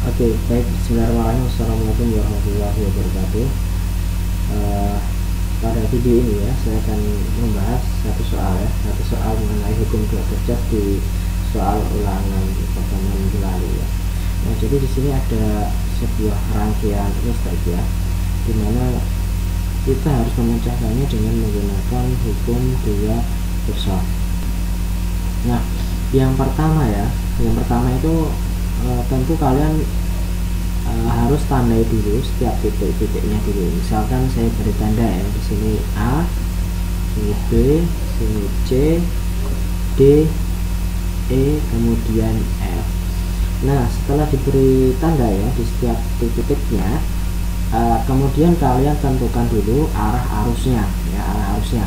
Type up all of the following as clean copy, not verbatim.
Oke, baik. Bismillahirrahmanirrahim. Assalamualaikum warahmatullahi wabarakatuh. Pada video ini ya, saya akan membahas satu soal mengenai hukum dua kerjas di soal ulangan pertemuan minggu lalu ya. Nah, jadi di sini ada sebuah rangkaian ya, dimana kita harus memecahkannya dengan menggunakan hukum dua kerjas. Nah, yang pertama itu tentu kalian harus tandai dulu setiap titik-titiknya dulu. Misalkan saya beri tanda ya, di sini A, sini B, sini C, D, E, kemudian F. Nah, setelah diberi tanda ya di setiap titik-titiknya, kemudian kalian tentukan dulu arah arusnya ya, arah arusnya.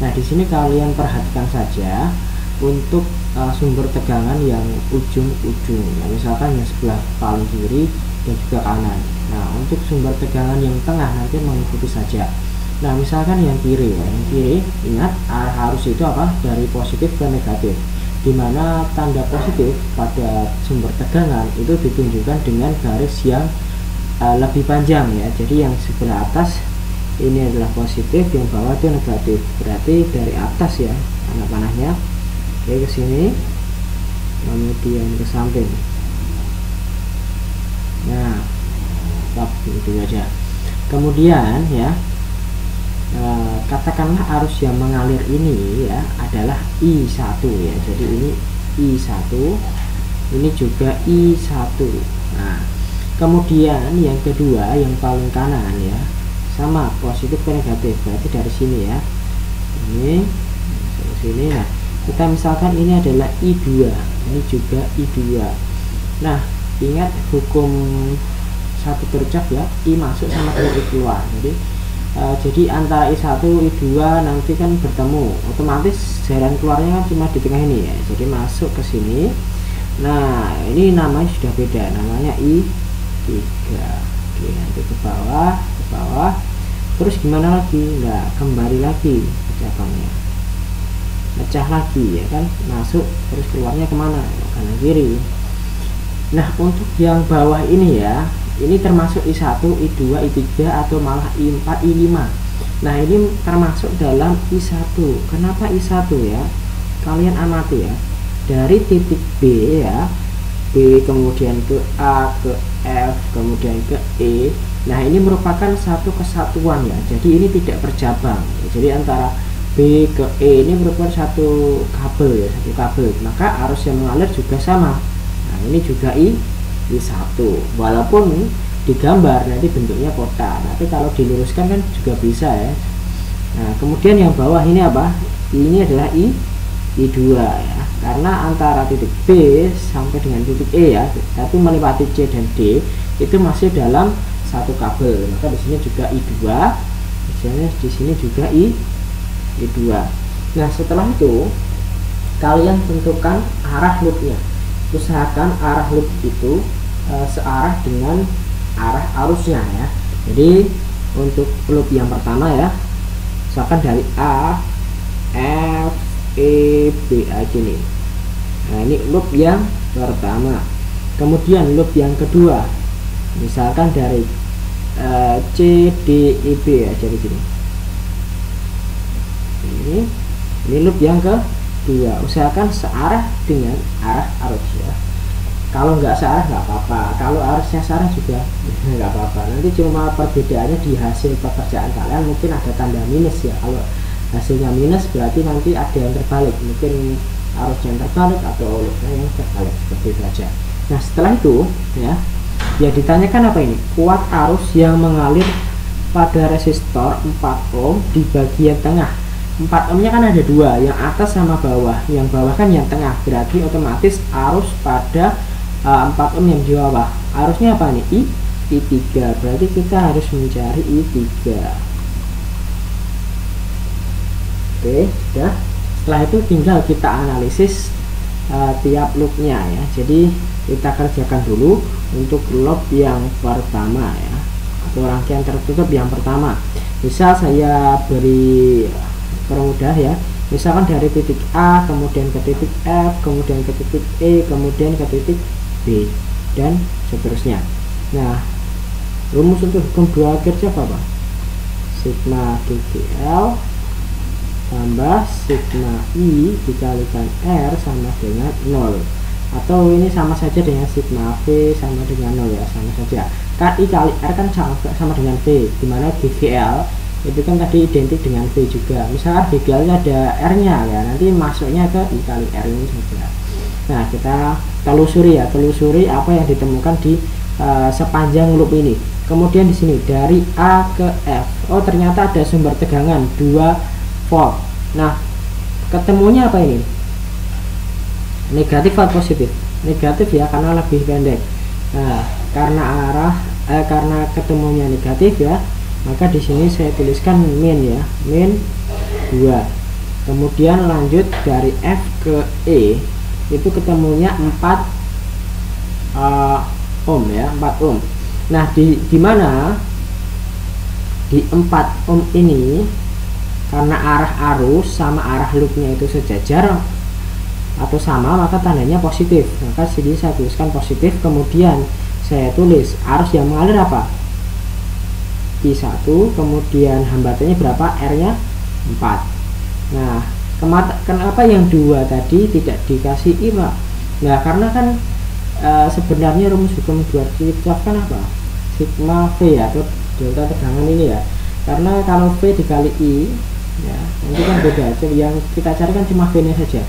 Nah, di sini kalian perhatikan saja untuk sumber tegangan yang ujung-ujung ya, misalkan yang sebelah paling kiri dan juga kanan. Nah, untuk sumber tegangan yang tengah nanti mengikuti saja. Nah, misalkan yang kiri ya, yang kiri ingat arah arus itu apa? Dari positif ke negatif, dimana tanda positif pada sumber tegangan itu ditunjukkan dengan garis yang lebih panjang ya. Jadi yang sebelah atas ini adalah positif, yang bawah itu negatif. Berarti dari atas ya anak panahnya, oke, ke sini, kemudian ke samping. Nah, stop gitu aja. Kemudian ya, katakanlah arus yang mengalir ini ya adalah I1 ya. Jadi ini I1, ini juga I1. Nah, kemudian yang kedua yang paling kanan ya, sama positif ke negatif. Berarti dari sini ya, ini ke sini. Nah, kita misalkan ini adalah I2, ini juga I2. Nah, ingat hukum satu kerjas ya, I masuk sama I keluar. Jadi antara I1 I2 nanti kan bertemu, otomatis jalan keluarnya kan cuma di tengah ini ya. Jadi masuk ke sini. Nah, ini namanya sudah beda, namanya I3. Oke, nanti ke bawah, terus gimana lagi? Nah, kembali lagi pecahannya, pecah lagi ya kan, masuk terus keluarnya kemana? Kanan kiri. Nah, untuk yang bawah ini ya, ini termasuk I1, I2, I3 atau malah I4, I5. Nah, ini termasuk dalam I1. Kenapa I1 ya? Kalian amati ya, dari titik B ya, B kemudian ke A, ke F, kemudian ke E. Nah, ini merupakan satu kesatuan ya, jadi ini tidak bercabang. Jadi antara B ke E ini merupakan satu kabel ya, satu kabel. Maka arus yang mengalir juga sama. Nah, ini juga I1, walaupun digambar nanti bentuknya kotak, tapi kalau diluruskan kan juga bisa ya. Nah, kemudian yang bawah ini apa? Ini adalah I2 ya, karena antara titik B sampai dengan titik E ya, tapi melewati C dan D itu masih dalam satu kabel. Maka di sini juga I2, misalnya di sini juga I2. Nah, setelah itu kalian tentukan arah loopnya. Usahakan arah loop itu searah dengan arah arusnya ya. Jadi untuk loop yang pertama ya, misalkan dari A, F, E, B aja nih. Nah, ini loop yang pertama. Kemudian loop yang kedua, misalkan dari C, D, E, B aja di sini. Ini loop yang kedua. Usahakan searah dengan arah arus ya. Kalau nggak searah nggak apa-apa, kalau arusnya searah juga nggak apa-apa. Nanti cuma perbedaannya di hasil pekerjaan kalian, mungkin ada tanda minus ya. Kalau hasilnya minus berarti nanti ada yang terbalik, mungkin arusnya yang terbalik atau loopnya yang terbalik, seperti itu aja. Nah, setelah itu ya ditanyakan apa ini? Kuat arus yang mengalir pada resistor 4 ohm di bagian tengah. 4 ohmnya kan ada dua, yang atas sama bawah. Yang bawah kan yang tengah, berarti otomatis arus pada 4 ohm yang di bawah. Arusnya apa nih? I3. Berarti kita harus mencari I3. Oke, sudah. Setelah itu tinggal kita analisis tiap loopnya ya. Jadi kita kerjakan dulu untuk loop yang pertama ya, atau rangkaian tertutup yang pertama. Bisa saya beri permudah ya, misalkan dari titik A kemudian ke titik F, kemudian ke titik E, kemudian ke titik B. dan seterusnya. Nah, rumus untuk hukum dua Kirchhoff apa? Sigma GGL tambah sigma I dikalikan R sama dengan 0, atau ini sama saja dengan sigma V sama dengan 0 ya, sama saja. Kan I kali R kan sama dengan V, dimana GGL itu kan tadi identik dengan V juga. Misalkan GGL nya ada R nya ya, nanti masuknya ke I kali R ini saja. Nah, kita telusuri ya, telusuri apa yang ditemukan di sepanjang loop ini. Kemudian di sini dari A ke F, oh ternyata ada sumber tegangan 2 volt. Nah, ketemunya apa ini? Negatif atau positif? Negatif ya, karena lebih pendek. Nah, karena ketemunya negatif ya, maka di sini saya tuliskan min ya, min 2. Kemudian lanjut dari F ke E, itu ketemunya 4 ohm ya, 4 ohm. Nah, di mana di 4 ohm ini, karena arah arus sama arah loopnya itu sejajar atau sama, maka tandanya positif. Maka sini saya tuliskan positif. Kemudian saya tulis arus yang mengalir apa? I1, kemudian hambatannya berapa? R nya 4. Nah, kenapa yang 2 tadi tidak dikasih I, Pak? Nah, karena kan sebenarnya rumus hukum dua Kirchhoff kan apa? Sigma V ya, atau delta tegangan ini ya. Karena kalau V dikali I ya, nanti kan beda. Yang kita cari kan cuma V nya saja.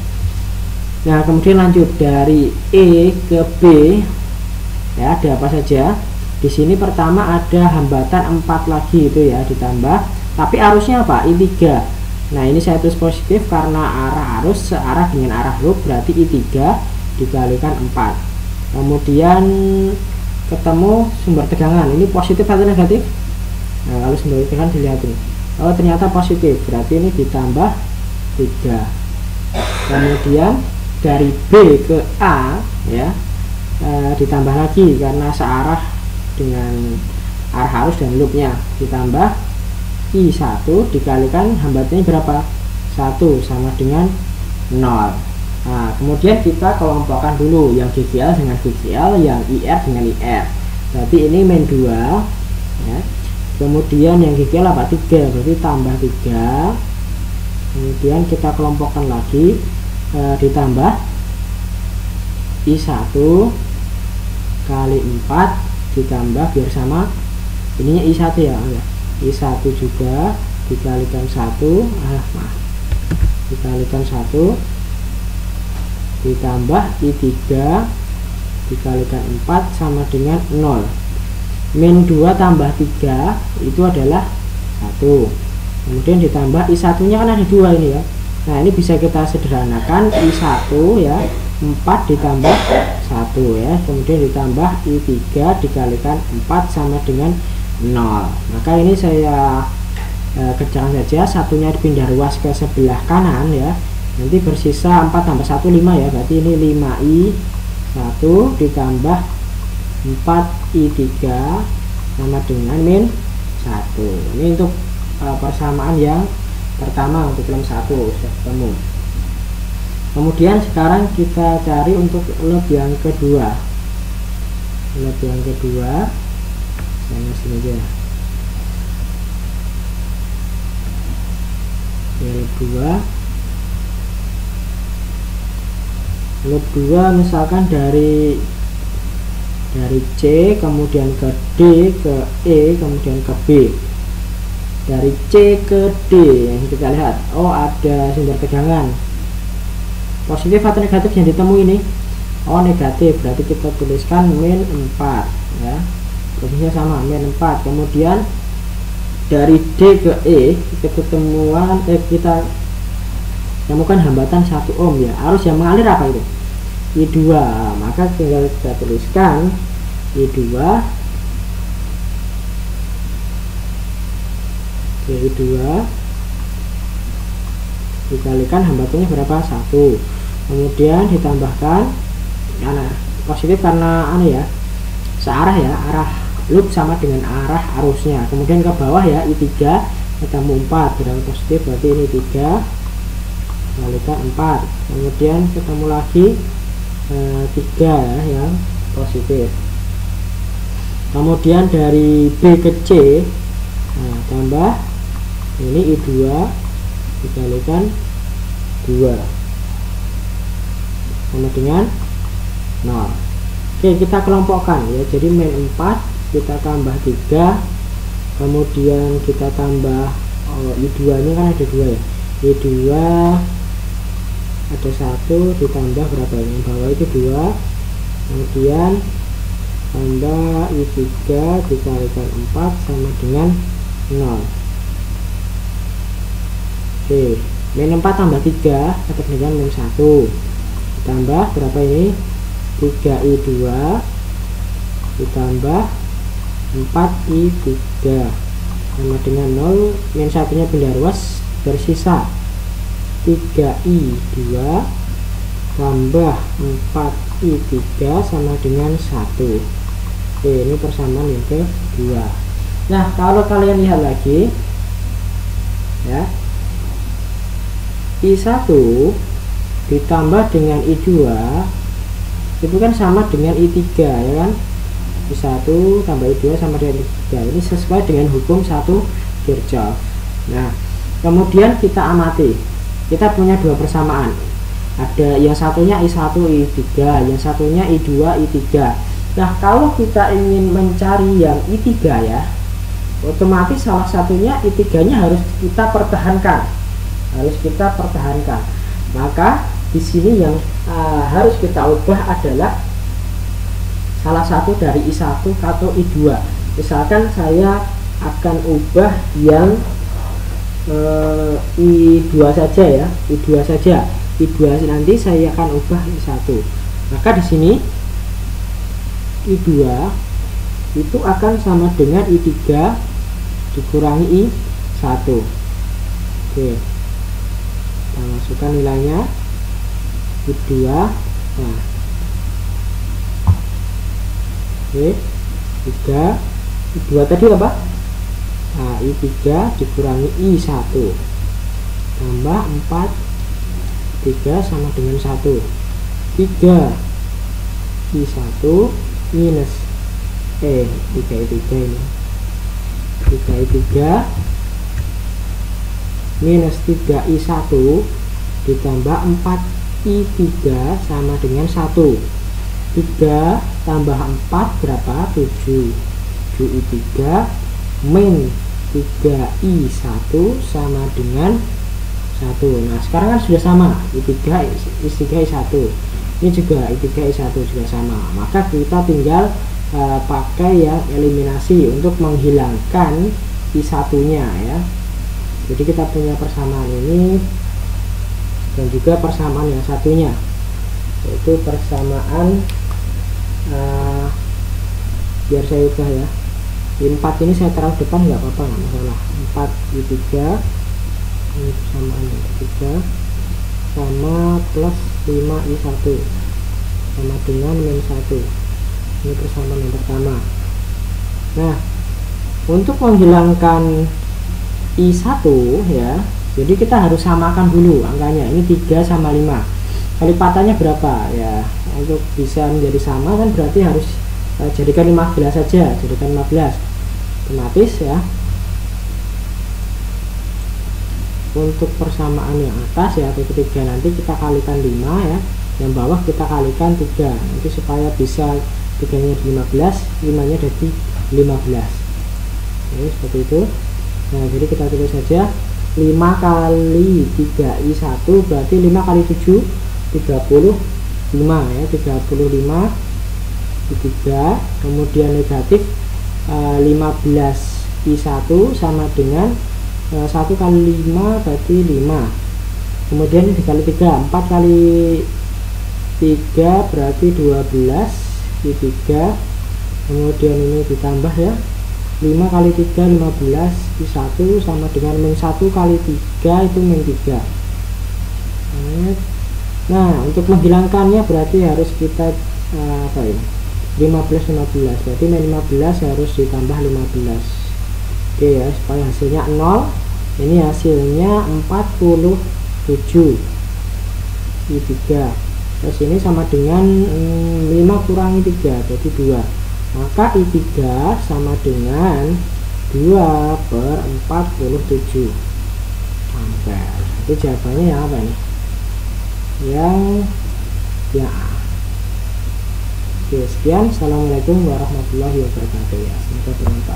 Nah, kemudian lanjut dari E ke B ya, ada apa saja? Di sini pertama ada hambatan 4 lagi itu ya, ditambah, tapi arusnya apa? I3. Nah, ini saya tulis positif karena arah arus searah dengan arah loop, berarti I3 dikalikan 4. Kemudian ketemu sumber tegangan, ini positif atau negatif? Nah, kalau sumber tegangan dilihat ini, oh ternyata positif, berarti ini ditambah 3. Kemudian dari B ke A ya, ditambah lagi karena searah dengan arah arus dan loopnya, ditambah I1 dikalikan hambatannya berapa? 1 sama dengan 0. Nah, kemudian kita kelompokkan dulu yang GGL dengan GGL, yang IR dengan IR. Berarti ini min 2 ya. Kemudian yang GGL apa? 3, berarti tambah 3. Kemudian kita kelompokkan lagi, ditambah I1 kali 4 ditambah biar sama ininya I1 ya, I1 juga dikalikan 1, dikalikan 1 ditambah I3 dikalikan 4 sama dengan 0. Min 2 tambah 3 itu adalah 1. Kemudian ditambah I1 nya kan ada 2 ini ya. Nah, ini bisa kita sederhanakan, I1 ya 4 ditambah 1 ya, kemudian ditambah I3 dikalikan 4 sama dengan 0. Maka ini saya kerjakan saja, satunya dipindah ruas ke sebelah kanan ya, nanti bersisa 4 tambah 1 5 ya, berarti ini 5I1 ditambah 4I3 sama dengan min 1. Ini untuk persamaan yang pertama untuk loop 1 sudah ketemu. Kemudian sekarang kita cari untuk loop yang kedua. Loop yang kedua saya sini aja. Loop 2 misalkan dari C kemudian ke D ke E kemudian ke B. Dari C ke D yang kita lihat, oh ada sumber tegangan. Positif atau negatif yang ditemui ini? Oh negatif, berarti kita tuliskan min 4 ya. Posisinya sama, min 4. Kemudian dari D ke E kita temukan hambatan 1 ohm ya. Arus yang mengalir apa itu? I2. Maka tinggal kita tuliskan I2 dikalikan hambatannya berapa? 1. Kemudian ditambahkan positif karena ya searah ya, arah loop sama dengan arah arusnya. Kemudian ke bawah ya I3 ketemu 4 berarti positif, berarti ini 3 kalikan 4. Kemudian ketemu lagi 3 ya, yang positif. Kemudian dari B ke C, nah, tambah ini I2 dikalikan 2 sama dengan 0. Oke, kita kelompokkan ya. Jadi min 4 kita tambah 3, kemudian kita tambah I2 nya kan ada 2 ya. I2 ada 1 ditambah berapa ini? Bawah itu 2, kemudian tambah I3 dikalikan 4 sama dengan 0. Oke, min 4 tambah 3 dapat dengan min 1, ditambah berapa ini? 3I2 ditambah 4I3 sama dengan 0. Min 1 nya pindah ruas, bersisa 3I2 tambah 4I3 sama dengan 1. Oke, ini persamaan yang kedua. Nah, kalau kalian lihat lagi ya, I1 ditambah dengan I2 itu kan sama dengan I3 ya kan. I1 tambah I2 sama dengan I3. Ini sesuai dengan hukum 1 Kirchhoff. Nah, kemudian kita amati, kita punya dua persamaan. Ada yang satunya I1 I3, yang satunya I2 I3. Nah, kalau kita ingin mencari yang I3 ya, otomatis salah satunya I3 nya harus kita pertahankan. Maka di sini yang harus kita ubah adalah salah satu dari I1 atau I2. Misalkan saya akan ubah yang I2 saja ya, I2 nanti saya akan ubah I1. Maka di sini I2 itu akan sama dengan I3 dikurangi I1. Oke, kita masukkan nilainya I2. Nah, oke, 3 I2 tadi apa? Nah, I3 dikurangi I1 tambah 4 3 sama dengan 1. 3 I1 minus 3 ini 3 I3 minus 3 I1 ditambah 4 I3 sama dengan 1. 3 tambah 4 berapa? 7 I3 min 3 I1 sama dengan 1. Nah, sekarang kan sudah sama, I3 I1 ini juga I3 I1 juga sama. Maka kita tinggal pakai yang eliminasi untuk menghilangkan I1 nya ya. Jadi kita punya persamaan ini dan juga persamaan yang satunya, yaitu persamaan biar saya ubah ya, 4 ini saya taruh depan nggak apa-apa, nggak masalah. 4 I3 ini persamaan yang ketiga sama plus 5 I1 sama dengan min 1. Ini persamaan yang pertama. Nah, untuk menghilangkan I1 ya, jadi kita harus samakan dulu angkanya. Ini 3 sama 5, kelipatannya berapa ya? Untuk bisa menjadi sama kan berarti harus jadikan 15 saja, jadikan 15 otomatis ya. Untuk persamaan yang atas ya, atau ketiga nanti kita kalikan 5 ya, yang bawah kita kalikan 3 nanti supaya bisa 3 nya di 15, 5 nya jadi 15. Oke, seperti itu. Nah, jadi kita tulis saja 5 kali 3I1 berarti 5 kali 7 35 ya, 35 I3, kemudian negatif 15 I1 sama dengan 1 kali 5 berarti 5, kemudian ini dikali 3, 4 kali 3 berarti 12 I3, kemudian ini ditambah ya, 5 kali 3 15 I1 sama dengan min 1 kali 3 itu min 3. Nah, untuk menghilangkannya berarti harus kita apa ini, 15 berarti min 15 harus ditambah 15. Oke ya, supaya hasilnya 0. Ini hasilnya 47 I3. Terus ini sama dengan 5 kurangi 3, jadi 2. Maka I3 sama dengan 2/47 ampere. Jadi jawabannya yang apa nih? Yang A. Oke, sekian. Assalamualaikum warahmatullahi wabarakatuh ya. Semoga bermanfaat.